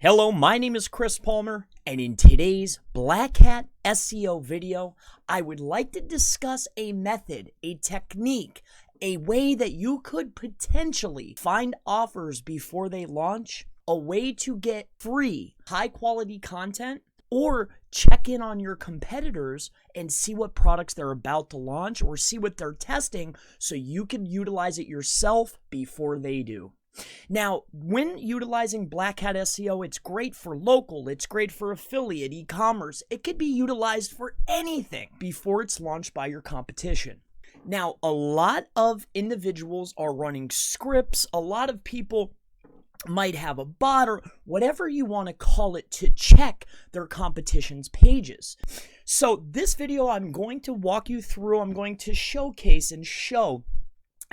Hello, my name is Chris Palmer, and in today's Black Hat SEO video, I would like to discuss a method, a technique, a way that you could potentially find offers before they launch, a way to get free, high-quality content, or check in on your competitors and see what products they're about to launch or see what they're testing so you can utilize it yourself before they do. Now, when utilizing Black Hat SEO, it's great for local, it's great for affiliate, e-commerce. It could be utilized for anything before it's launched by your competition. Now, a lot of individuals are running scripts. A lot of people might have a bot or whatever you want to call it to check their competition's pages. So this video, I'm going to walk you through, I'm going to showcase and show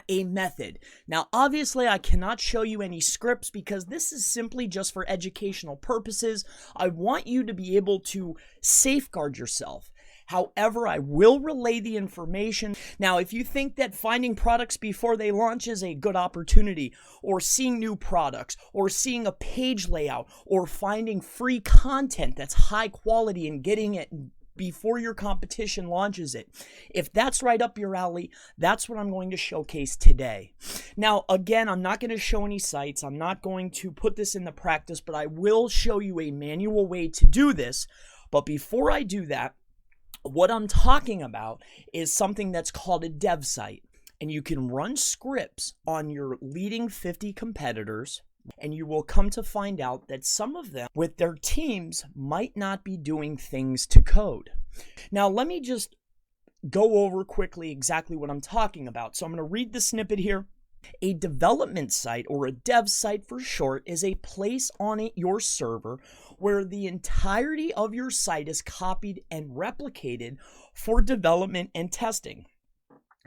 a method. Now, obviously, I cannot show you any scripts because this is simply just for educational purposes. I want you to be able to safeguard yourself. However, I will relay the information. Now, if you think that finding products before they launch is a good opportunity, or seeing new products, or seeing a page layout, or finding free content that's high quality and getting it before your competition launches it, if that's right up your alley, that's what I'm going to showcase today. Now, again, I'm not going to show any sites. I'm not going to put this into practice, but I will show you a manual way to do this. But before I do that, what I'm talking about is something that's called a dev site. And you can run scripts on your leading 50 competitors, and you will come to find out that some of them with their teams might not be doing things to code. Now, let me just go over quickly exactly what I'm talking about. So I'm going to read the snippet here. A development site, or a dev site for short, is a place on your server where the entirety of your site is copied and replicated for development and testing.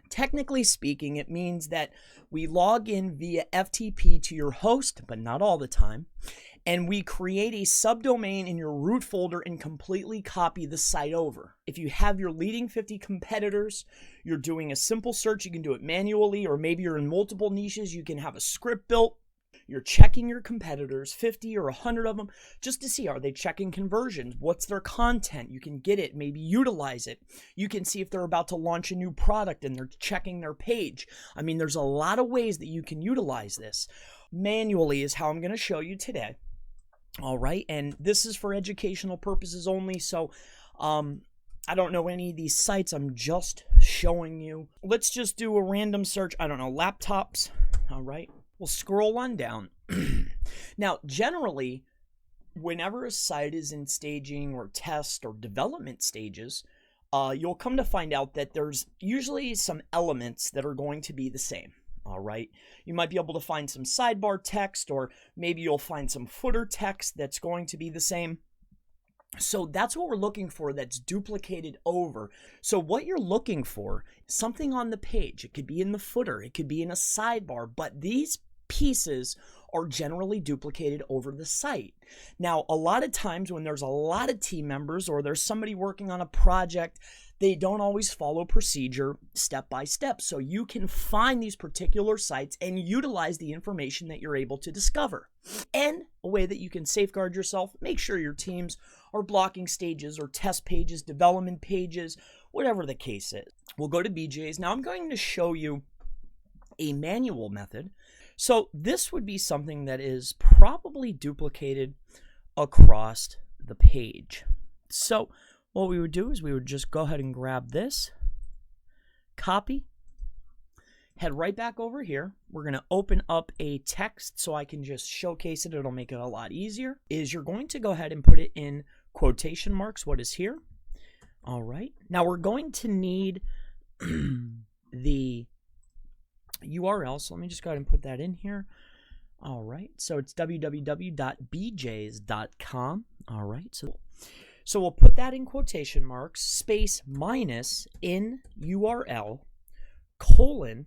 Technically speaking, it means that we log in via FTP to your host, but not all the time, and we create a subdomain in your root folder and completely copy the site over. If you have your leading 50 competitors, you're doing a simple search, you can do it manually, or maybe you're in multiple niches, you can have a script built. You're checking your competitors, 50 or 100 of them, just to see, are they checking conversions? What's their content? You can get it, maybe utilize it. You can see if they're about to launch a new product and they're checking their page. I mean, there's a lot of ways that you can utilize this. Manually is how I'm going to show you today. All right, and this is for educational purposes only, so I don't know any of these sites. I'm just showing you. Let's just do a random search. I don't know, laptops. All right. We'll scroll on down. Now, generally, whenever a site is in staging or test or development stages, you'll come to find out that there's usually some elements that are going to be the same. All right. You might be able to find some sidebar text, or maybe you'll find some footer text that's going to be the same. So that's what we're looking for, that's duplicated over. So what you're looking for, something on the page. It could be in the footer, it could be in a sidebar, but these pieces are generally duplicated over the site. Now, a lot of times when there's a lot of team members or there's somebody working on a project, they don't always follow procedure step by step. So you can find these particular sites and utilize the information that you're able to discover. And a way that you can safeguard yourself, make sure your teams are blocking stages or test pages, development pages, whatever the case is. We'll go to BJ's. Now I'm going to show you a manual method. So this would be something that is probably duplicated across the page. So what we would do is we would just go ahead and grab this, copy, head right back over here. We're going to open up a text so I can just showcase it. It'll make it a lot easier. You're going to go ahead and put it in quotation marks, what is here. All right. Now we're going to need the URL. So let me just go ahead and put that in here. All right. So it's www.bjs.com. All right. So we'll put that in quotation marks, space minus in URL, colon,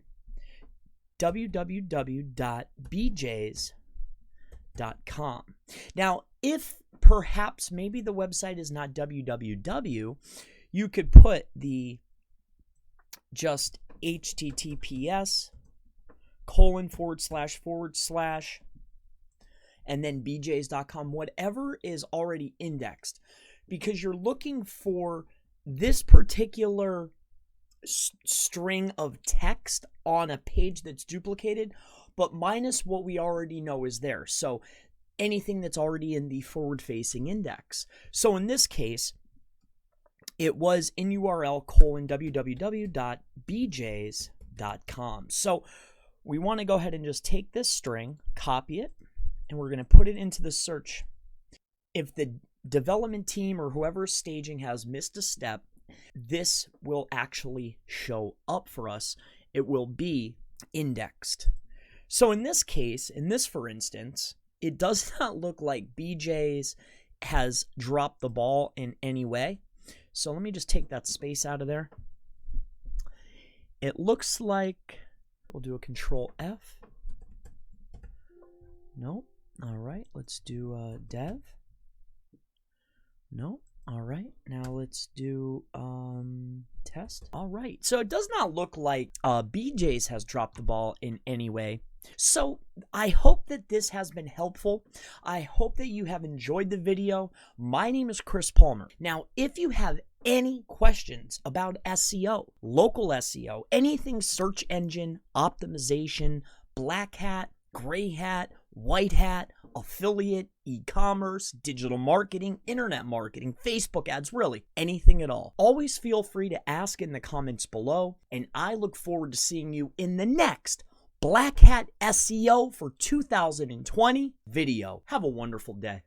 www.bjs.com. Now, if perhaps maybe the website is not www, you could put the just https : and then bjs.com, whatever is already indexed, because you're looking for this particular string of text on a page that's duplicated, but minus what we already know is there. So anything that's already in the forward-facing index. So in this case, it was in URL www.bjs.com. So we want to go ahead and just take this string, copy it, and we're going to put it into the search. If the development team or whoever's staging has missed a step, this will actually show up for us. It will be indexed. So in this case, for instance, it does not look like BJ's has dropped the ball in any way. So let me just take that space out of there. It looks like we'll do a Control F. No. All right. Let's do dev. No. All right, now let's do test. All right, so it does not look like BJ's has dropped the ball in any way. So I hope that this has been helpful. I hope that you have enjoyed the video. My name is Chris Palmer. Now, if you have any questions about SEO, local SEO, anything search engine optimization, black hat, gray hat, white hat, affiliate, e-commerce, digital marketing, internet marketing, Facebook ads, really anything at all, always feel free to ask in the comments below, and I look forward to seeing you in the next Black Hat SEO for 2020 video. Have a wonderful day.